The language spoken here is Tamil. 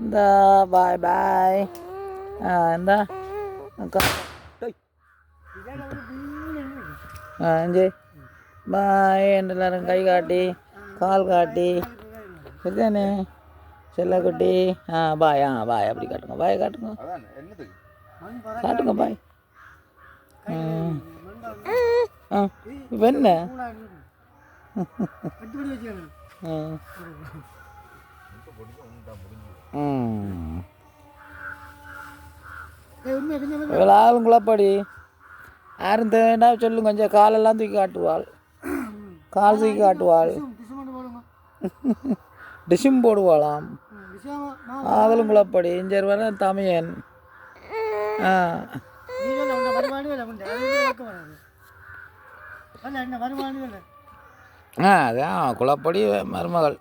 இந்த பாய் பாய் എന്താ அஞ்சு பாய் என்று எல்லாரும் கை காட்டி கால் காட்டி சரிதானே செல்லக்குட்டி பாய் பாய் அப்படி காட்டுங்க பாய் காட்டுங்க காட்டுங்க பாய் இப்போ என்ன இவ்வளோ ஆளும் குழப்படி யாரும் தேண்டா சொல்லுங்க கொஞ்சம் காலெல்லாம் தூக்கி காட்டுவாள் கால் தூக்கி காட்டுவாள் டிஷும் போடுவாளாம் ஆதலும் குழப்படி இஞ்சர் வர தமியன் அதான் குழப்படி மருமகள்